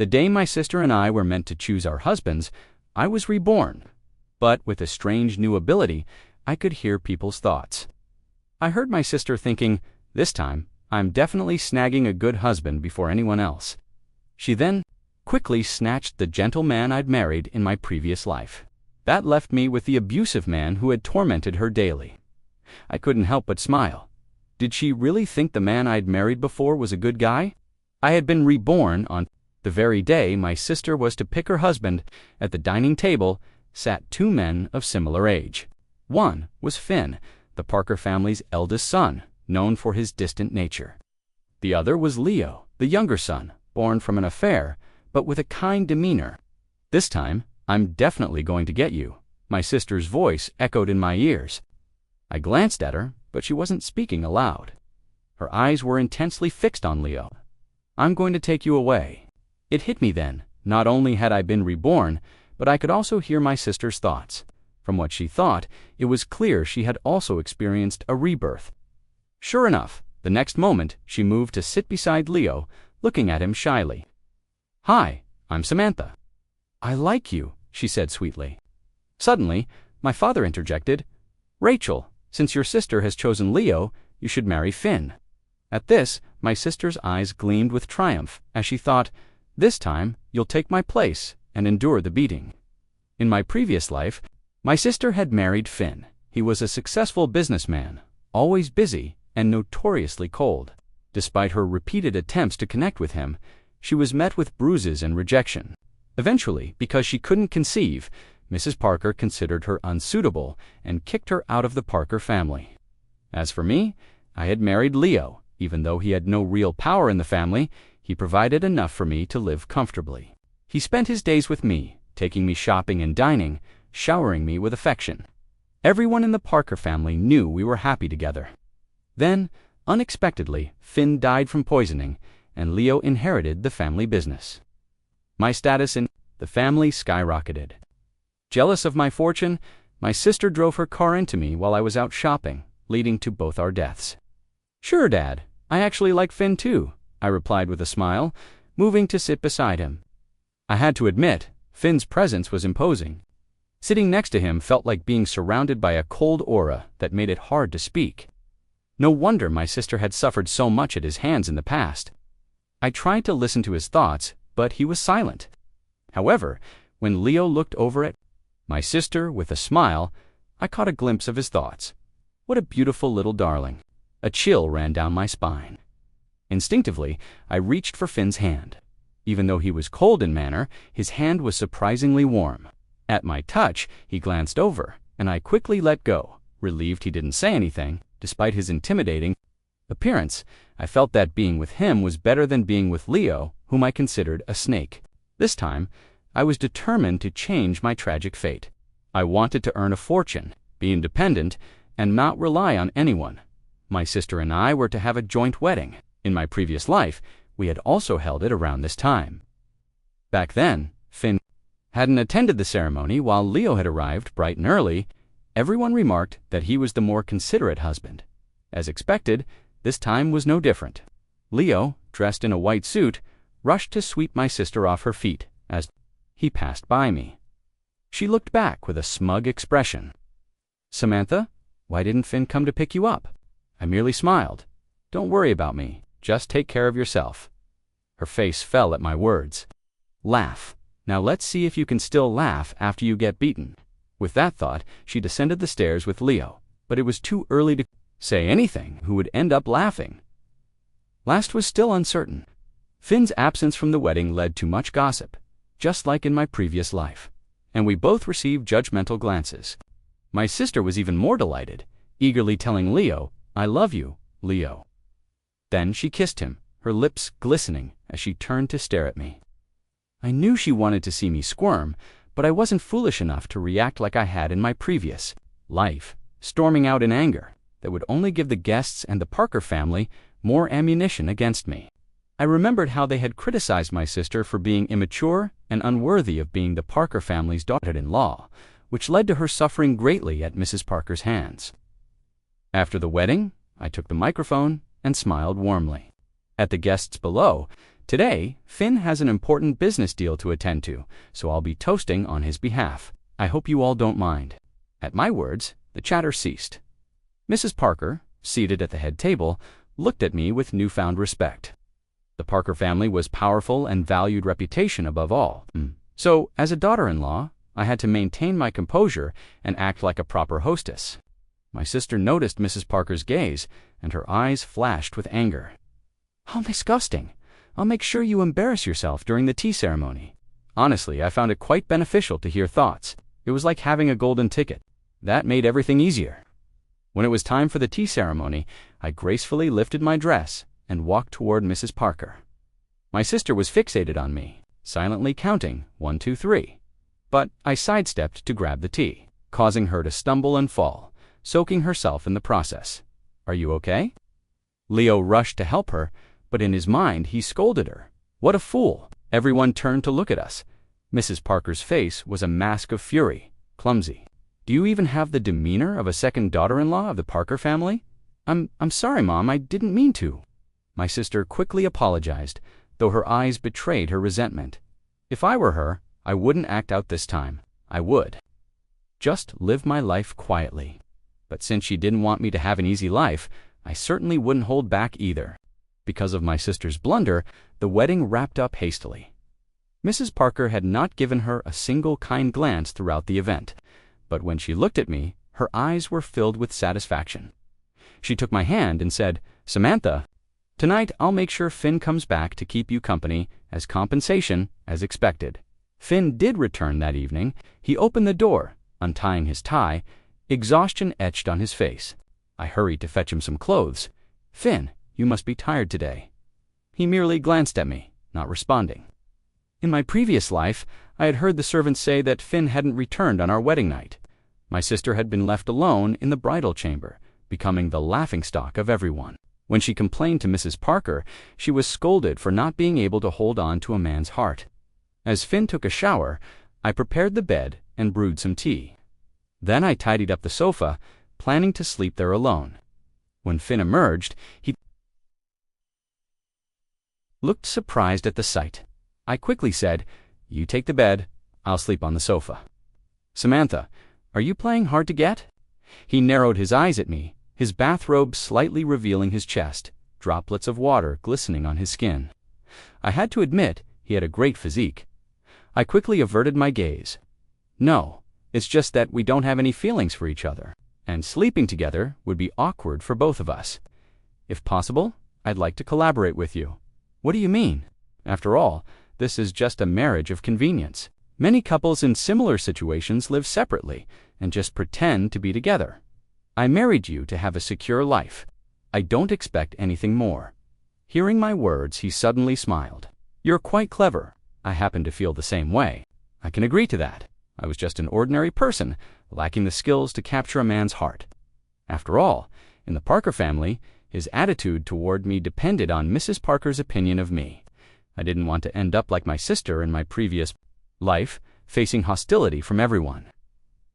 The day my sister and I were meant to choose our husbands, I was reborn. But with a strange new ability, I could hear people's thoughts. I heard my sister thinking, "This time, I'm definitely snagging a good husband before anyone else." She then quickly snatched the gentle man I'd married in my previous life. That left me with the abusive man who had tormented her daily. I couldn't help but smile. Did she really think the man I'd married before was a good guy? I had been reborn on the very day my sister was to pick her husband. At the dining table sat two men of similar age. One was Finn, the Parker family's eldest son, known for his distant nature. The other was Leo, the younger son, born from an affair, but with a kind demeanor. "This time, I'm definitely going to get you," my sister's voice echoed in my ears. I glanced at her, but she wasn't speaking aloud. Her eyes were intensely fixed on Leo. "I'm going to take you away." It hit me then. Not only had I been reborn, but I could also hear my sister's thoughts. From what she thought, it was clear she had also experienced a rebirth. Sure enough, the next moment, she moved to sit beside Leo, looking at him shyly. "Hi, I'm Samantha." "I like you," she said sweetly. Suddenly, my father interjected, "Rachel, since your sister has chosen Leo, you should marry Finn." At this, my sister's eyes gleamed with triumph as she thought, "This time, you'll take my place and endure the beating." In my previous life, my sister had married Finn. He was a successful businessman, always busy and notoriously cold. Despite her repeated attempts to connect with him, she was met with bruises and rejection. Eventually, because she couldn't conceive, Mrs. Parker considered her unsuitable and kicked her out of the Parker family. As for me, I had married Leo. Even though he had no real power in the family, he provided enough for me to live comfortably. He spent his days with me, taking me shopping and dining, showering me with affection. Everyone in the Parker family knew we were happy together. Then, unexpectedly, Finn died from poisoning, and Leo inherited the family business. My status in the family skyrocketed. Jealous of my fortune, my sister drove her car into me while I was out shopping, leading to both our deaths. "Sure, Dad, I actually like Finn too," I replied with a smile, moving to sit beside him. I had to admit, Finn's presence was imposing. Sitting next to him felt like being surrounded by a cold aura that made it hard to speak. No wonder my sister had suffered so much at his hands in the past. I tried to listen to his thoughts, but he was silent. However, when Leo looked over at my sister with a smile, I caught a glimpse of his thoughts. What a beautiful little darling. A chill ran down my spine. Instinctively, I reached for Finn's hand. Even though he was cold in manner, his hand was surprisingly warm. At my touch, he glanced over, and I quickly let go, relieved he didn't say anything. Despite his intimidating appearance, I felt that being with him was better than being with Leo, whom I considered a snake. This time, I was determined to change my tragic fate. I wanted to earn a fortune, be independent, and not rely on anyone. My sister and I were to have a joint wedding. In my previous life, we had also held it around this time. Back then, Finn hadn't attended the ceremony while Leo had arrived bright and early. Everyone remarked that he was the more considerate husband. As expected, this time was no different. Leo, dressed in a white suit, rushed to sweep my sister off her feet as he passed by me. She looked back with a smug expression. "Samantha, why didn't Finn come to pick you up?" I merely smiled. "Don't worry about me. Just take care of yourself." Her face fell at my words. "Laugh. Now let's see if you can still laugh after you get beaten." With that thought, she descended the stairs with Leo, but it was too early to say anything who would end up laughing. Last was still uncertain. Finn's absence from the wedding led to much gossip, just like in my previous life, and we both received judgmental glances. My sister was even more delighted, eagerly telling Leo, "I love you, Leo." Then she kissed him, her lips glistening as she turned to stare at me. I knew she wanted to see me squirm, but I wasn't foolish enough to react like I had in my previous life, storming out in anger that would only give the guests and the Parker family more ammunition against me. I remembered how they had criticized my sister for being immature and unworthy of being the Parker family's daughter-in-law, which led to her suffering greatly at Mrs. Parker's hands. After the wedding, I took the microphone and smiled warmly at the guests below, Today, Finn has an important business deal to attend to, so I'll be toasting on his behalf. I hope you all don't mind." At my words, the chatter ceased. Mrs. Parker, seated at the head table, looked at me with newfound respect. The Parker family was powerful and valued reputation above all. So, as a daughter-in-law, I had to maintain my composure and act like a proper hostess. My sister noticed Mrs. Parker's gaze, and her eyes flashed with anger. "How disgusting! I'll make sure you embarrass yourself during the tea ceremony." Honestly, I found it quite beneficial to hear thoughts. It was like having a golden ticket. That made everything easier. When it was time for the tea ceremony, I gracefully lifted my dress and walked toward Mrs. Parker. My sister was fixated on me, silently counting 1, 2, 3. But I sidestepped to grab the tea, causing her to stumble and fall, soaking herself in the process. "Are you okay?" Leo rushed to help her, but in his mind he scolded her. What a fool! Everyone turned to look at us. Mrs. Parker's face was a mask of fury, clumsy. "Do you even have the demeanor of a second daughter-in-law of the Parker family?" I'm sorry, Mom, I didn't mean to." My sister quickly apologized, though her eyes betrayed her resentment. If I were her, I wouldn't act out this time. I would just live my life quietly. But since she didn't want me to have an easy life, I certainly wouldn't hold back either. Because of my sister's blunder, the wedding wrapped up hastily. Mrs. Parker had not given her a single kind glance throughout the event, but when she looked at me, her eyes were filled with satisfaction. She took my hand and said, "Samantha, tonight I'll make sure Finn comes back to keep you company as compensation, as expected." Finn did return that evening. He opened the door, untying his tie, exhaustion etched on his face. I hurried to fetch him some clothes. "Finn, you must be tired today." He merely glanced at me, not responding. In my previous life, I had heard the servants say that Finn hadn't returned on our wedding night. My sister had been left alone in the bridal chamber, becoming the laughingstock of everyone. When she complained to Mrs. Parker, she was scolded for not being able to hold on to a man's heart. As Finn took a shower, I prepared the bed and brewed some tea. Then I tidied up the sofa, planning to sleep there alone. When Finn emerged, he looked surprised at the sight. I quickly said, "You take the bed, I'll sleep on the sofa." "Samantha, are you playing hard to get?" He narrowed his eyes at me, his bathrobe slightly revealing his chest, droplets of water glistening on his skin. I had to admit he had a great physique. I quickly averted my gaze. "No, it's just that we don't have any feelings for each other, and sleeping together would be awkward for both of us. If possible, I'd like to collaborate with you." "What do you mean?" After all, this is just a marriage of convenience. Many couples in similar situations live separately and just pretend to be together. I married you to have a secure life. I don't expect anything more. Hearing my words, he suddenly smiled. "You're quite clever. I happen to feel the same way. I can agree to that. I was just an ordinary person, lacking the skills to capture a man's heart." After all, in the Parker family, his attitude toward me depended on Mrs. Parker's opinion of me. I didn't want to end up like my sister in my previous life, facing hostility from everyone.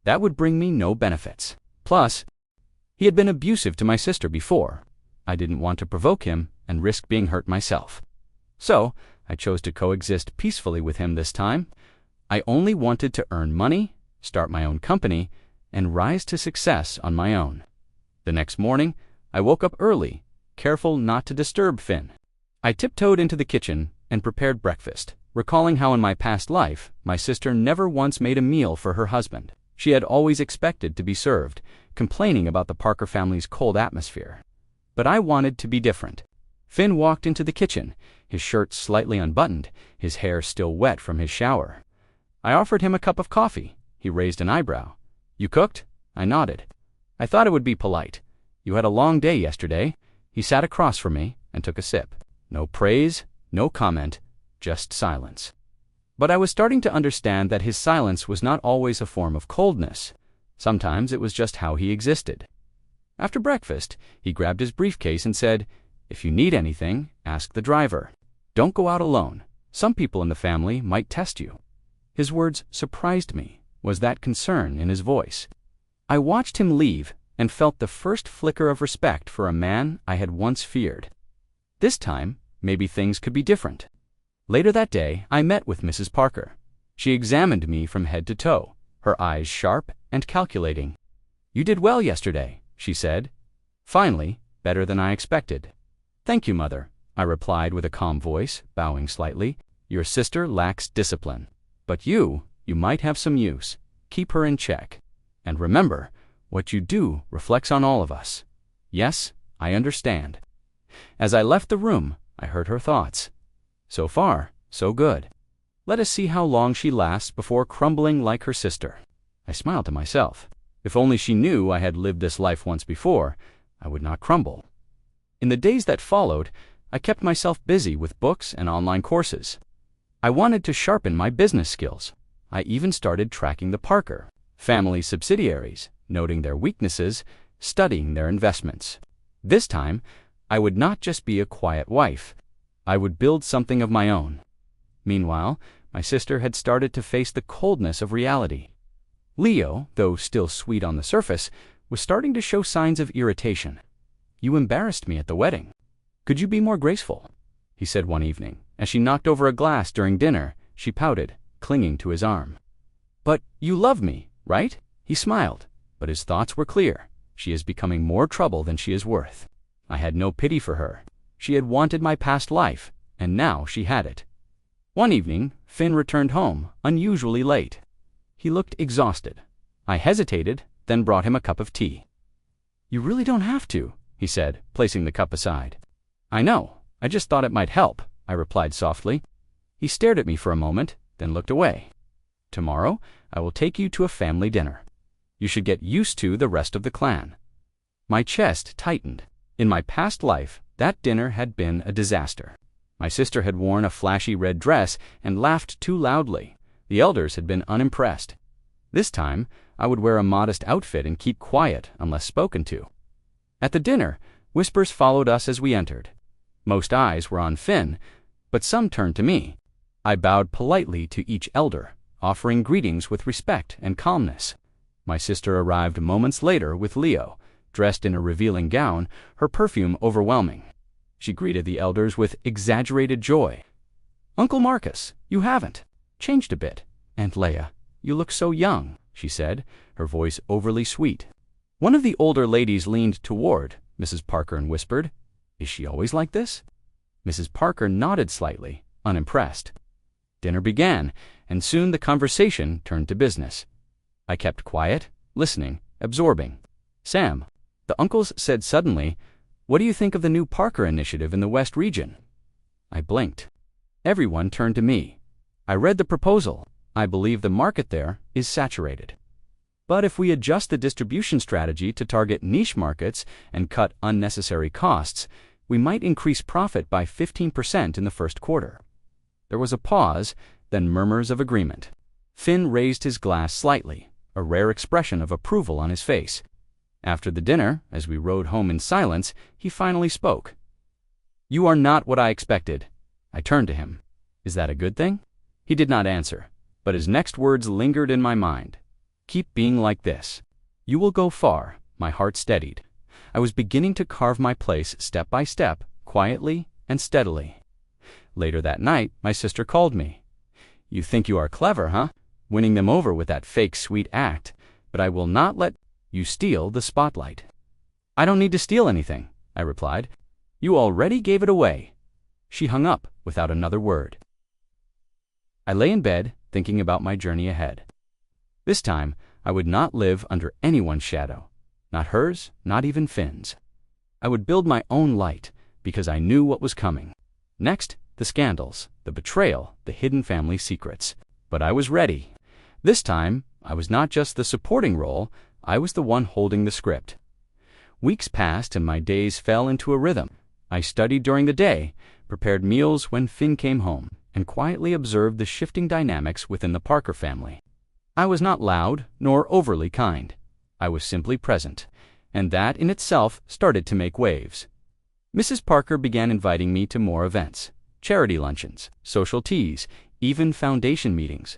That would bring me no benefits. Plus, he had been abusive to my sister before. I didn't want to provoke him and risk being hurt myself. So, I chose to coexist peacefully with him this time. I only wanted to earn money, start my own company, and rise to success on my own. The next morning, I woke up early, careful not to disturb Finn. I tiptoed into the kitchen and prepared breakfast, recalling how in my past life, my sister never once made a meal for her husband. She had always expected to be served, complaining about the Parker family's cold atmosphere. But I wanted to be different. Finn walked into the kitchen, his shirt slightly unbuttoned, his hair still wet from his shower. I offered him a cup of coffee. He raised an eyebrow. "You cooked?" I nodded. I thought it would be polite. "You had a long day yesterday." He sat across from me and took a sip. No praise, no comment, just silence. But I was starting to understand that his silence was not always a form of coldness. Sometimes it was just how he existed. After breakfast, he grabbed his briefcase and said, "If you need anything, ask the driver. Don't go out alone. Some people in the family might test you." His words surprised me. Was that concern in his voice? I watched him leave and felt the first flicker of respect for a man I had once feared. This time, maybe things could be different. Later that day, I met with Mrs. Parker. She examined me from head to toe, her eyes sharp and calculating. "You did well yesterday," she said. "Finally, better than I expected." "Thank you, Mother," I replied with a calm voice, bowing slightly. "Your sister lacks discipline. But you might have some use. Keep her in check. And remember, what you do reflects on all of us." "Yes, I understand." As I left the room, I heard her thoughts. So far, so good. Let us see how long she lasts before crumbling like her sister. I smiled to myself. If only she knew I had lived this life once before, I would not crumble. In the days that followed, I kept myself busy with books and online courses. I wanted to sharpen my business skills. I even started tracking the Parker family subsidiaries, noting their weaknesses, studying their investments. This time, I would not just be a quiet wife. I would build something of my own. Meanwhile, my sister had started to face the coldness of reality. Leo, though still sweet on the surface, was starting to show signs of irritation. "You embarrassed me at the wedding. Could you be more graceful?" he said one evening. As she knocked over a glass during dinner, she pouted, clinging to his arm. "But you love me, right?" He smiled, but his thoughts were clear. She is becoming more trouble than she is worth. I had no pity for her. She had wanted my past life, and now she had it. One evening, Finn returned home, unusually late. He looked exhausted. I hesitated, then brought him a cup of tea. "You really don't have to," he said, placing the cup aside. "I know. I just thought it might help," I replied softly. He stared at me for a moment, then looked away. "Tomorrow, I will take you to a family dinner. You should get used to the rest of the clan." My chest tightened. In my past life, that dinner had been a disaster. My sister had worn a flashy red dress and laughed too loudly. The elders had been unimpressed. This time, I would wear a modest outfit and keep quiet unless spoken to. At the dinner, whispers followed us as we entered. Most eyes were on Finn, but some turned to me. I bowed politely to each elder, offering greetings with respect and calmness. My sister arrived moments later with Leo, dressed in a revealing gown, her perfume overwhelming. She greeted the elders with exaggerated joy. "Uncle Marcus, you haven't changed a bit. Aunt Leia, you look so young," she said, her voice overly sweet. One of the older ladies leaned toward Mrs. Parker and whispered, "Is she always like this?" Mrs. Parker nodded slightly, unimpressed. Dinner began, and soon the conversation turned to business. I kept quiet, listening, absorbing. "Sam," the uncles said suddenly, "what do you think of the new Parker initiative in the West region?" I blinked. Everyone turned to me. I read the proposal. I believe the market there is saturated. But if we adjust the distribution strategy to target niche markets and cut unnecessary costs, we might increase profit by 15% in the first quarter. There was a pause, then murmurs of agreement. Finn raised his glass slightly, a rare expression of approval on his face. After the dinner, as we rode home in silence, he finally spoke. "You are not what I expected." I turned to him. "Is that a good thing?" He did not answer, but his next words lingered in my mind. "Keep being like this. You will go far." My heart steadied. I was beginning to carve my place step by step, quietly and steadily. Later that night, my sister called me. "You think you are clever, huh? Winning them over with that fake sweet act, but I will not let you steal the spotlight." "I don't need to steal anything," I replied. "You already gave it away." She hung up without another word. I lay in bed, thinking about my journey ahead. This time, I would not live under anyone's shadow. Not hers, not even Finn's. I would build my own light, because I knew what was coming. Next, the scandals, the betrayal, the hidden family secrets. But I was ready. This time, I was not just the supporting role, I was the one holding the script. Weeks passed and my days fell into a rhythm. I studied during the day, prepared meals when Finn came home, and quietly observed the shifting dynamics within the Parker family. I was not loud nor overly kind. I was simply present, and that in itself started to make waves. Mrs. Parker began inviting me to more events, charity luncheons, social teas, even foundation meetings.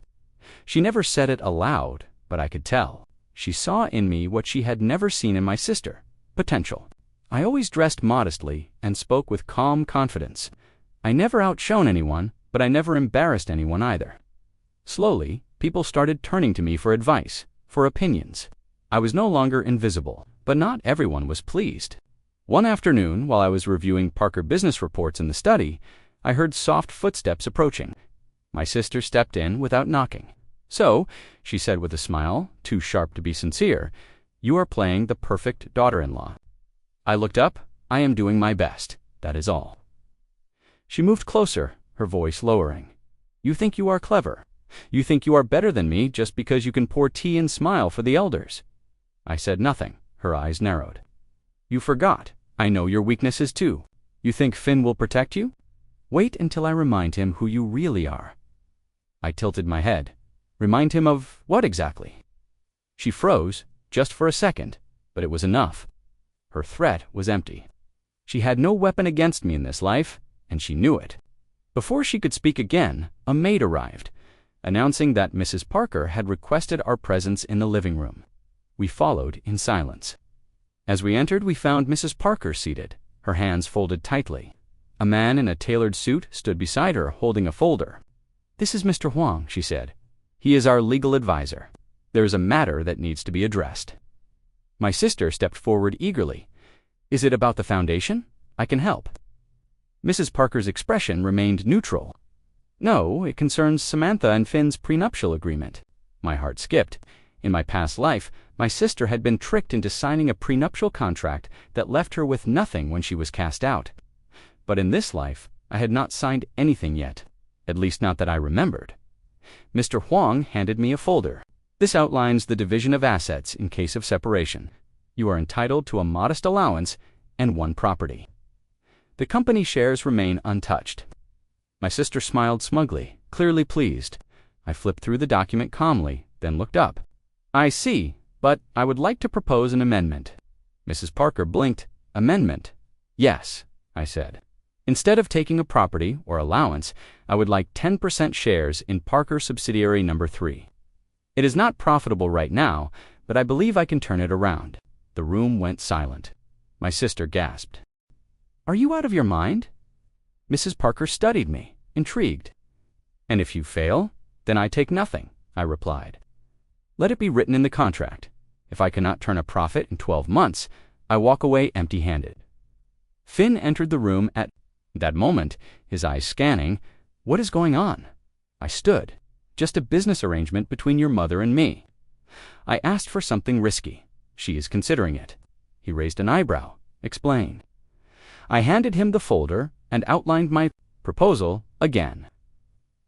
She never said it aloud, but I could tell. She saw in me what she had never seen in my sister, potential. I always dressed modestly and spoke with calm confidence. I never outshone anyone, but I never embarrassed anyone either. Slowly, people started turning to me for advice, for opinions. I was no longer invisible, but not everyone was pleased. One afternoon, while I was reviewing Parker business reports in the study, I heard soft footsteps approaching. My sister stepped in without knocking. "So," she said with a smile, too sharp to be sincere, "you are playing the perfect daughter-in-law." I looked up. "I am doing my best, that is all." She moved closer, her voice lowering. "You think you are clever. You think you are better than me just because you can pour tea and smile for the elders." I said nothing. Her eyes narrowed. "You forgot. I know your weaknesses too. You think Finn will protect you? Wait until I remind him who you really are." I tilted my head. "Remind him of what exactly?" She froze, just for a second, but it was enough. Her threat was empty. She had no weapon against me in this life, and she knew it. Before she could speak again, a maid arrived, announcing that Mrs. Parker had requested our presence in the living room. We followed in silence. As we entered, we found Mrs. Parker seated, her hands folded tightly. A man in a tailored suit stood beside her, holding a folder. "This is Mr. Huang," she said. "He is our legal advisor. There is a matter that needs to be addressed." My sister stepped forward eagerly. "Is it about the foundation? I can help." Mrs. Parker's expression remained neutral. "No, it concerns Samantha and Finn's prenuptial agreement." My heart skipped. In my past life, my sister had been tricked into signing a prenuptial contract that left her with nothing when she was cast out. But in this life, I had not signed anything yet, at least not that I remembered. Mr. Huang handed me a folder. "This outlines the division of assets in case of separation. You are entitled to a modest allowance and one property. The company shares remain untouched." My sister smiled smugly, clearly pleased. I flipped through the document calmly, then looked up. "I see, but I would like to propose an amendment." Mrs. Parker blinked. "Amendment?" "Yes," I said. "Instead of taking a property or allowance, I would like 10% shares in Parker subsidiary number 3. It is not profitable right now, but I believe I can turn it around." The room went silent. My sister gasped. "Are you out of your mind?" Mrs. Parker studied me, intrigued. "And if you fail, then I take nothing," I replied. "Let it be written in the contract. If I cannot turn a profit in 12 months, I walk away empty-handed." Finn entered the room at that moment, his eyes scanning. "What is going on?" I stood. "Just a business arrangement between your mother and me." I asked for something risky. "She is considering it." He raised an eyebrow. "Explain." I handed him the folder and outlined my proposal again.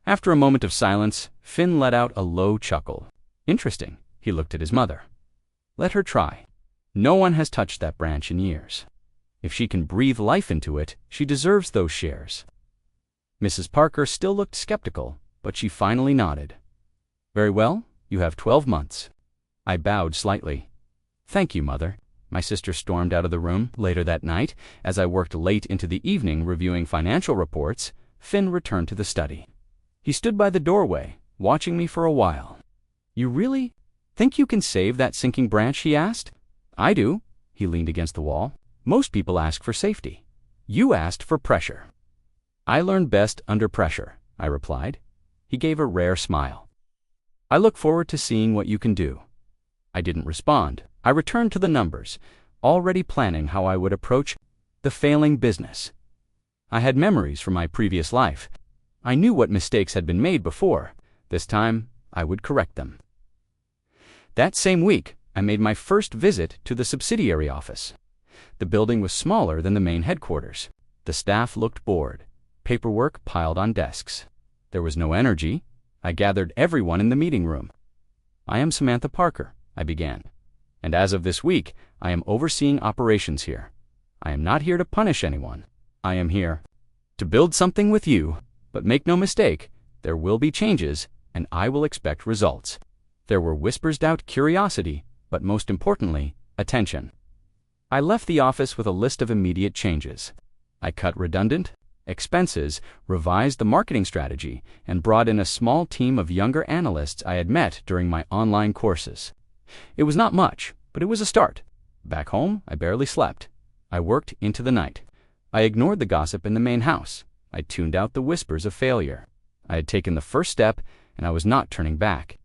After a moment of silence, Finn let out a low chuckle. "Interesting." He looked at his mother. "Let her try. No one has touched that branch in years. If she can breathe life into it, she deserves those shares." Mrs. Parker still looked skeptical, but she finally nodded. "Very well, you have 12 months. I bowed slightly. "Thank you, Mother." My sister stormed out of the room. Later that night, as I worked late into the evening reviewing financial reports, Finn returned to the study. He stood by the doorway, watching me for a while. "You really think you can save that sinking branch?" he asked. "I do." He leaned against the wall. "Most people ask for safety. You asked for pressure." "I learn best under pressure," I replied. He gave a rare smile. "I look forward to seeing what you can do." I didn't respond. I returned to the numbers, already planning how I would approach the failing business. I had memories from my previous life. I knew what mistakes had been made before. This time, I would correct them. That same week, I made my first visit to the subsidiary office. The building was smaller than the main headquarters. The staff looked bored. Paperwork piled on desks. There was no energy. I gathered everyone in the meeting room. "I am Samantha Parker," I began. "And as of this week, I am overseeing operations here. I am not here to punish anyone. I am here to build something with you. But make no mistake, there will be changes, and I will expect results." There were whispers, doubt, curiosity, but most importantly, attention. I left the office with a list of immediate changes. I cut redundant expenses, revised the marketing strategy, and brought in a small team of younger analysts I had met during my online courses. It was not much, but it was a start. Back home, I barely slept. I worked into the night. I ignored the gossip in the main house. I tuned out the whispers of failure. I had taken the first step, and I was not turning back.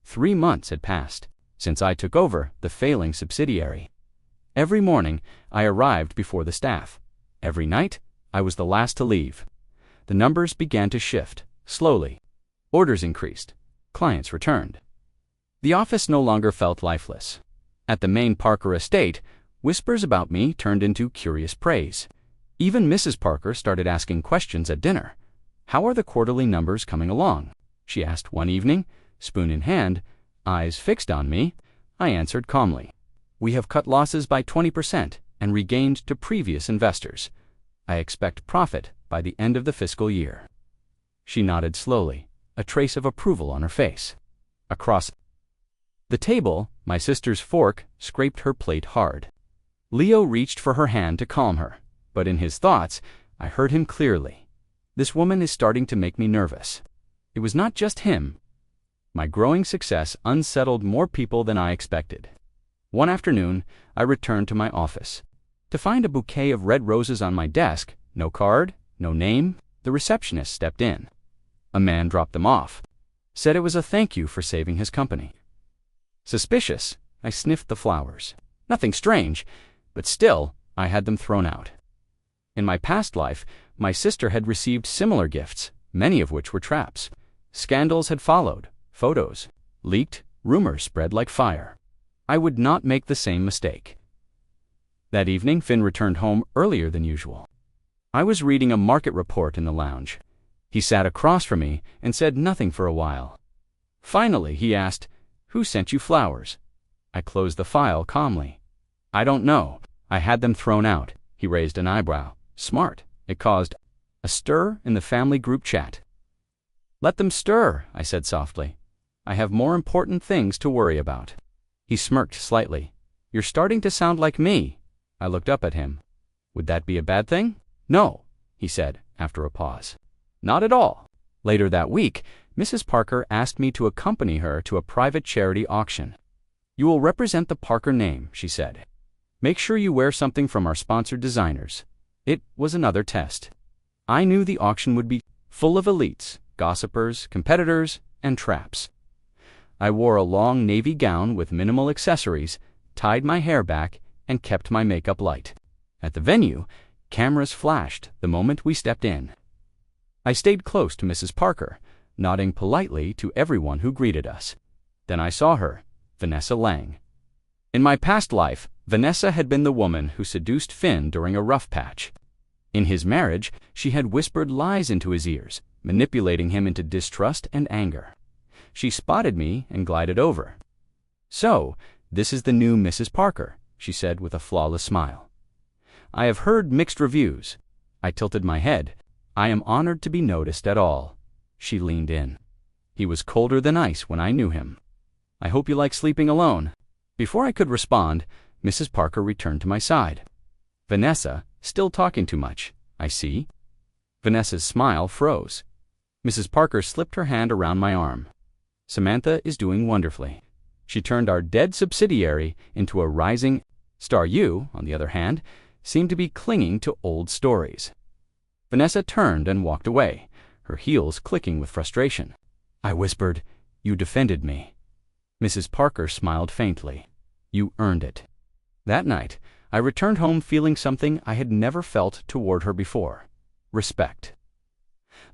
3 months had passed since I took over the failing subsidiary. Every morning, I arrived before the staff. Every night, I was the last to leave. The numbers began to shift, slowly. Orders increased. Clients returned. The office no longer felt lifeless. At the main Parker estate, whispers about me turned into curious praise. Even Mrs. Parker started asking questions at dinner. "How are the quarterly numbers coming along?" she asked one evening, spoon in hand, eyes fixed on me. I answered calmly, "We have cut losses by 20% and regained to previous investors. I expect profit by the end of the fiscal year." She nodded slowly, a trace of approval on her face. Across the table, my sister's fork scraped her plate hard. Leo reached for her hand to calm her, but in his thoughts, I heard him clearly. This woman is starting to make me nervous. It was not just him. My growing success unsettled more people than I expected. One afternoon, I returned to my office. To find a bouquet of red roses on my desk, no card, no name, the receptionist stepped in. A man dropped them off, said it was a thank you for saving his company. Suspicious, I sniffed the flowers. Nothing strange, but still, I had them thrown out. In my past life, my sister had received similar gifts, many of which were traps. Scandals had followed, photos leaked, rumors spread like fire. I would not make the same mistake. That evening, Finn returned home earlier than usual. I was reading a market report in the lounge. He sat across from me and said nothing for a while. Finally, he asked, "Who sent you flowers?" I closed the file calmly. "I don't know. I had them thrown out." He raised an eyebrow. Smart. It caused a stir in the family group chat. "Let them stir," I said softly. "I have more important things to worry about." He smirked slightly. "You're starting to sound like me." I looked up at him. "Would that be a bad thing?" "No," he said after a pause. "Not at all." Later that week, Mrs. Parker asked me to accompany her to a private charity auction. "You will represent the Parker name," she said. "Make sure you wear something from our sponsored designers." It was another test. I knew the auction would be full of elites, gossipers, competitors, and traps. I wore a long navy gown with minimal accessories, tied my hair back, and kept my makeup light. At the venue, cameras flashed the moment we stepped in. I stayed close to Mrs. Parker, nodding politely to everyone who greeted us. Then I saw her, Vanessa Lang. In my past life, Vanessa had been the woman who seduced Finn during a rough patch. In his marriage, she had whispered lies into his ears, manipulating him into distrust and anger. She spotted me and glided over. "So, this is the new Mrs. Parker," she said with a flawless smile. "I have heard mixed reviews." I tilted my head. "I am honored to be noticed at all." She leaned in. He was colder than ice when I knew him. "I hope you like sleeping alone." Before I could respond, Mrs. Parker returned to my side. "Vanessa, still talking too much, I see." Vanessa's smile froze. Mrs. Parker slipped her hand around my arm. "Samantha is doing wonderfully. She turned our dead subsidiary into a rising star. You, on the other hand, seem to be clinging to old stories." Vanessa turned and walked away, her heels clicking with frustration. I whispered, "You defended me." Mrs. Parker smiled faintly. "You earned it." That night, I returned home feeling something I had never felt toward her before: respect.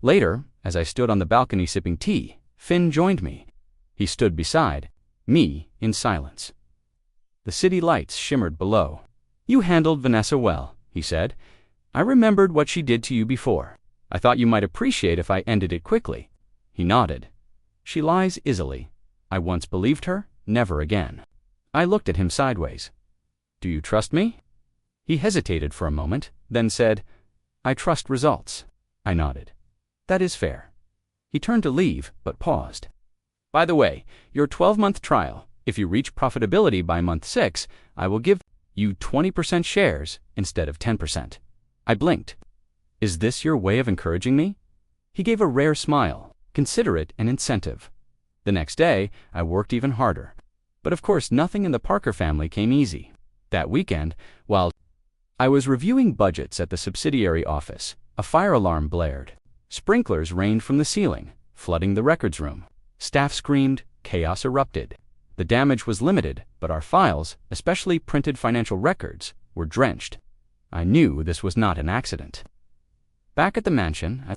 Later, as I stood on the balcony sipping tea, Finn joined me. He stood beside me in silence. The city lights shimmered below. "You handled Vanessa well," he said. "I remembered what she did to you before. I thought you might appreciate if I ended it quickly." He nodded. "She lies easily. I once believed her, never again." I looked at him sideways. "Do you trust me?" He hesitated for a moment, then said, "I trust results." I nodded. "That is fair." He turned to leave, but paused. "By the way, your 12-month trial, if you reach profitability by month 6, I will give you 20% shares instead of 10%. I blinked. "Is this your way of encouraging me?" He gave a rare smile, considerate and incentive. The next day, I worked even harder. But of course, nothing in the Parker family came easy. That weekend, while I was reviewing budgets at the subsidiary office, a fire alarm blared. Sprinklers rained from the ceiling, flooding the records room. Staff screamed, chaos erupted. The damage was limited, but our files, especially printed financial records, were drenched. I knew this was not an accident. Back at the mansion, I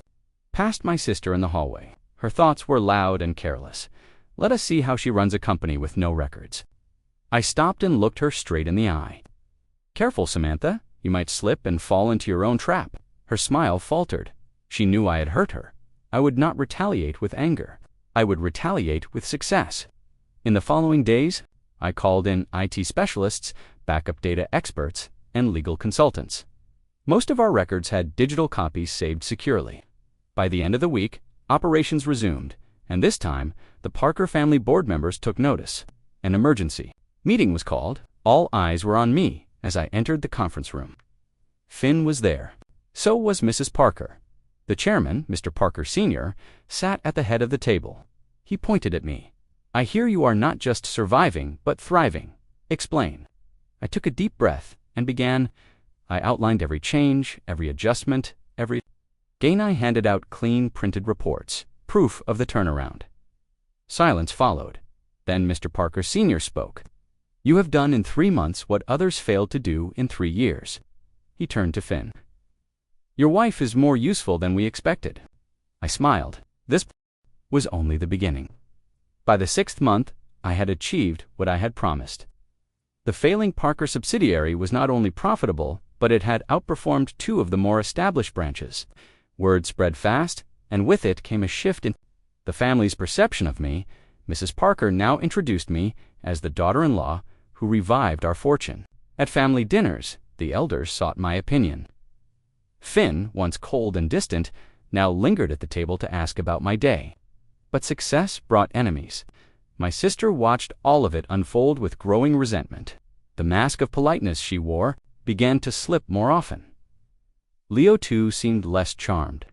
passed my sister in the hallway. Her thoughts were loud and careless. Let us see how she runs a company with no records. I stopped and looked her straight in the eye. Careful, Samantha. You might slip and fall into your own trap. Her smile faltered. She knew I had hurt her. I would not retaliate with anger. I would retaliate with success. In the following days, I called in IT specialists, backup data experts, and legal consultants. Most of our records had digital copies saved securely. By the end of the week, operations resumed, and this time, the Parker family board members took notice. An emergency meeting was called. All eyes were on me as I entered the conference room. Finn was there. So was Mrs. Parker. The chairman, Mr. Parker Sr., sat at the head of the table. He pointed at me. I hear you are not just surviving, but thriving. Explain. I took a deep breath and began. I outlined every change, every adjustment, every gain. I handed out clean printed reports, proof of the turnaround. Silence followed. Then Mr. Parker Sr. spoke. You have done in 3 months what others failed to do in 3 years. He turned to Finn. Your wife is more useful than we expected. I smiled. This was only the beginning. By the 6th month, I had achieved what I had promised. The failing Parker subsidiary was not only profitable, but it had outperformed 2 of the more established branches. Word spread fast, and with it came a shift in the family's perception of me. Mrs. Parker now introduced me as the daughter-in-law who revived our fortune. At family dinners, the elders sought my opinion. Finn, once cold and distant, now lingered at the table to ask about my day. But success brought enemies. My sister watched all of it unfold with growing resentment. The mask of politeness she wore began to slip more often. Leo, too, seemed less charmed.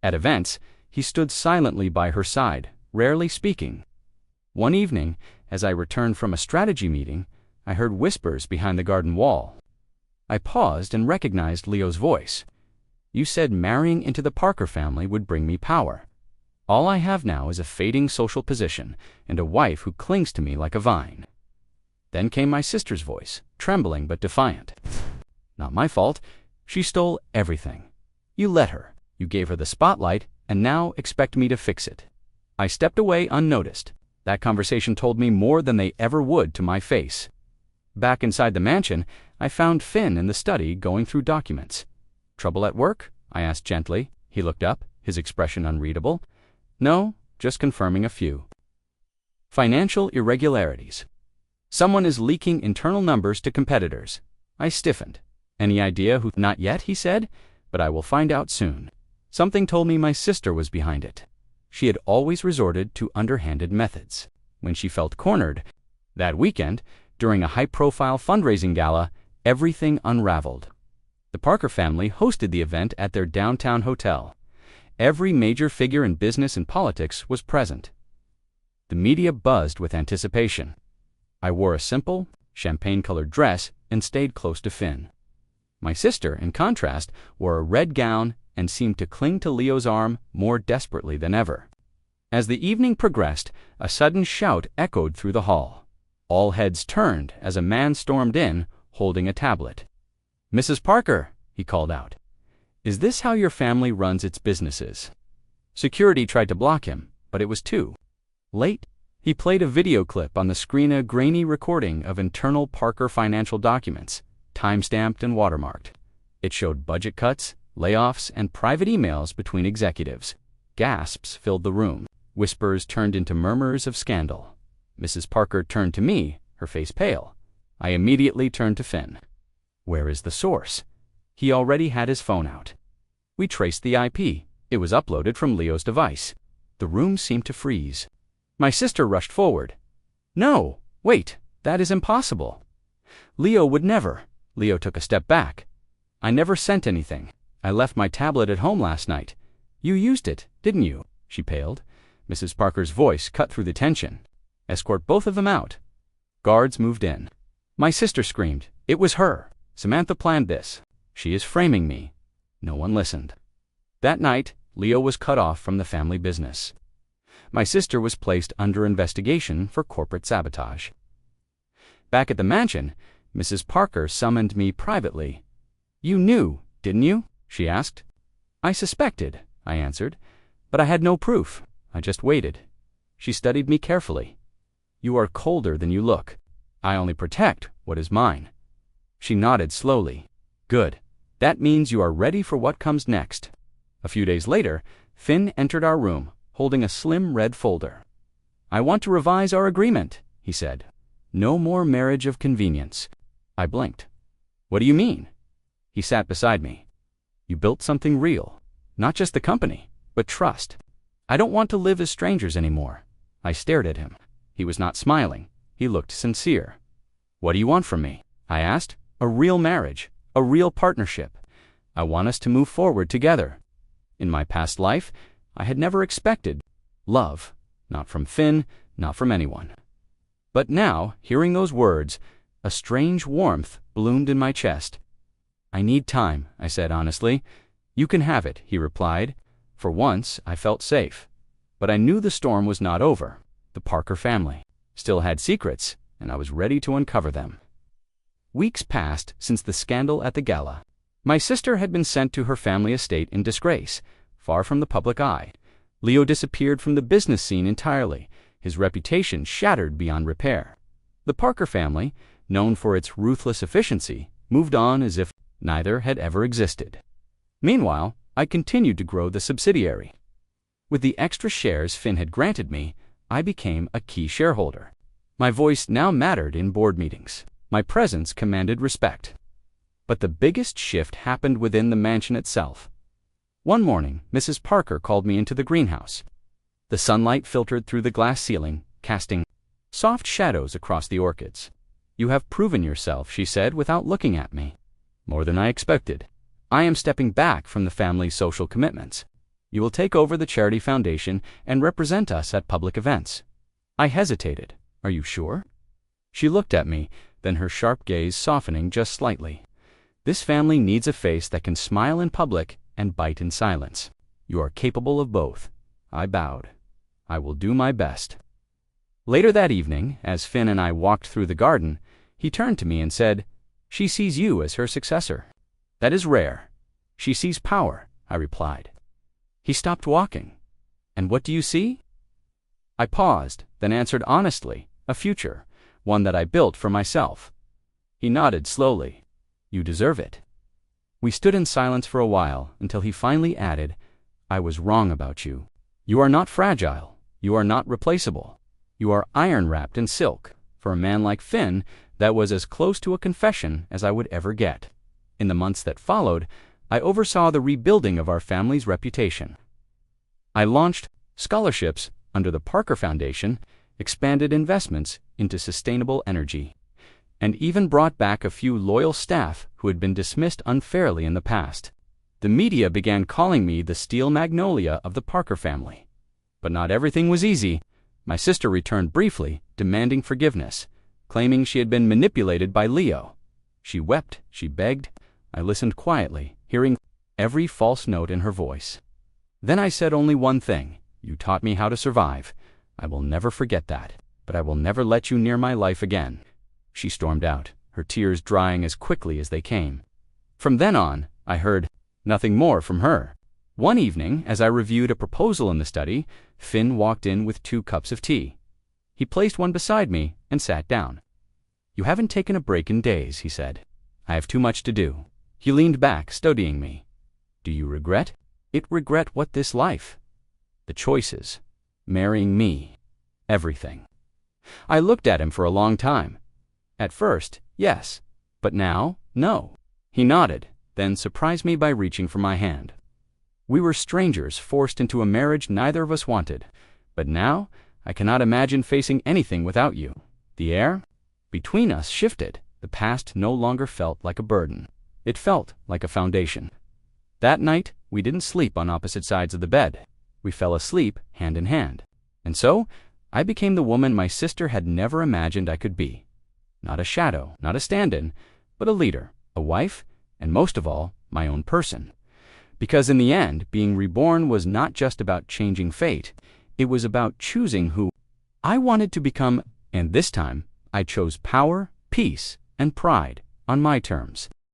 At events, he stood silently by her side, rarely speaking. One evening, as I returned from a strategy meeting, I heard whispers behind the garden wall. I paused and recognized Leo's voice. You said marrying into the Parker family would bring me power. All I have now is a fading social position and a wife who clings to me like a vine. Then came my sister's voice, trembling but defiant. Not my fault. She stole everything. You let her. You gave her the spotlight, and now expect me to fix it. I stepped away unnoticed. That conversation told me more than they ever would to my face. Back inside the mansion, I found Finn in the study going through documents. Trouble at work? I asked gently. He looked up, his expression unreadable. No, just confirming a few. Financial irregularities. Someone is leaking internal numbers to competitors. I stiffened. Any idea who? Not yet, he said, but I will find out soon. Something told me my sister was behind it. She had always resorted to underhanded methods. When she felt cornered, that weekend, during a high-profile fundraising gala, everything unraveled. The Parker family hosted the event at their downtown hotel. Every major figure in business and politics was present. The media buzzed with anticipation. I wore a simple, champagne-colored dress and stayed close to Finn. My sister, in contrast, wore a red gown and seemed to cling to Leo's arm more desperately than ever. As the evening progressed, a sudden shout echoed through the hall. All heads turned as a man stormed in, holding a tablet. Mrs. Parker, he called out. Is this how your family runs its businesses? Security tried to block him, but it was too late. He played a video clip on the screen, a grainy recording of internal Parker financial documents, time-stamped and watermarked. It showed budget cuts, layoffs, and private emails between executives. Gasps filled the room. Whispers turned into murmurs of scandal. Mrs. Parker turned to me, her face pale. I immediately turned to Finn. Where is the source? He already had his phone out. We traced the IP. It was uploaded from Leo's device. The room seemed to freeze. My sister rushed forward. No, wait, that is impossible. Leo would never. Leo took a step back. I never sent anything. I left my tablet at home last night. You used it, didn't you? She paled. Mrs. Parker's voice cut through the tension. Escort both of them out. Guards moved in. My sister screamed. It was her. Samantha planned this. She is framing me. No one listened. That night, Leo was cut off from the family business. My sister was placed under investigation for corporate sabotage. Back at the mansion, Mrs. Parker summoned me privately. "You knew, didn't you?" she asked. "I suspected," I answered, "but I had no proof. I just waited." She studied me carefully. "You are colder than you look. I only protect what is mine." She nodded slowly. "Good. That means you are ready for what comes next." A few days later, Finn entered our room, holding a slim red folder. "I want to revise our agreement," he said. "No more marriage of convenience." I blinked. "What do you mean?" He sat beside me. "You built something real. Not just the company, but trust. I don't want to live as strangers anymore." I stared at him. He was not smiling. He looked sincere. "What do you want from me?" I asked. "A real marriage. A real partnership. I want us to move forward together." In my past life, I had never expected love. Not from Finn, not from anyone. But now, hearing those words, a strange warmth bloomed in my chest. "I need time," I said honestly. "You can have it," he replied. For once, I felt safe. But I knew the storm was not over. The Parker family still had secrets, and I was ready to uncover them. Weeks passed since the scandal at the gala. My sister had been sent to her family estate in disgrace, far from the public eye. Leo disappeared from the business scene entirely, his reputation shattered beyond repair. The Parker family, known for its ruthless efficiency, moved on as if neither had ever existed. Meanwhile, I continued to grow the subsidiary. With the extra shares Finn had granted me, I became a key shareholder. My voice now mattered in board meetings. My presence commanded respect. But the biggest shift happened within the mansion itself. One morning, Mrs. Parker called me into the greenhouse. The sunlight filtered through the glass ceiling, casting soft shadows across the orchids. "You have proven yourself," she said without looking at me. "More than I expected. I am stepping back from the family's social commitments. You will take over the charity foundation and represent us at public events." I hesitated. "Are you sure?" She looked at me, then her sharp gaze softening just slightly. "This family needs a face that can smile in public and bite in silence. You are capable of both." I bowed. "I will do my best." Later that evening, as Finn and I walked through the garden, he turned to me and said, "She sees you as her successor." "That is rare." "She sees power," I replied. He stopped walking. "And what do you see?" I paused, then answered honestly, "A future, one that I built for myself." He nodded slowly. "You deserve it." We stood in silence for a while until he finally added, "I was wrong about you. You are not fragile. You are not replaceable. You are iron-wrapped in silk." For a man like Finn, that was as close to a confession as I would ever get. In the months that followed, I oversaw the rebuilding of our family's reputation. I launched scholarships under the Parker Foundation, expanded investments into sustainable energy, and even brought back a few loyal staff who had been dismissed unfairly in the past. The media began calling me the steel magnolia of the Parker family. But not everything was easy. My sister returned briefly, demanding forgiveness, claiming she had been manipulated by Leo. She wept, she begged. I listened quietly, hearing every false note in her voice. Then I said only one thing: "You taught me how to survive. I will never forget that, but I will never let you near my life again." She stormed out, her tears drying as quickly as they came. From then on, I heard nothing more from her. One evening, as I reviewed a proposal in the study, Finn walked in with 2 cups of tea. He placed one beside me and sat down. "You haven't taken a break in days," he said. "I have too much to do." He leaned back, studying me. "Do you regret?" "It regret what this life?" "The choices. Marrying me. Everything." I looked at him for a long time. At first, yes. But now, no. He nodded, then surprised me by reaching for my hand. "We were strangers forced into a marriage neither of us wanted. But now, I cannot imagine facing anything without you." The air between us shifted. The past no longer felt like a burden. It felt like a foundation. That night, we didn't sleep on opposite sides of the bed. We fell asleep hand in hand. And so, I became the woman my sister had never imagined I could be. Not a shadow, not a stand-in, but a leader, a wife, and most of all, my own person. Because in the end, being reborn was not just about changing fate. It was about choosing who I wanted to become, and this time, I chose power, peace, and pride on my terms.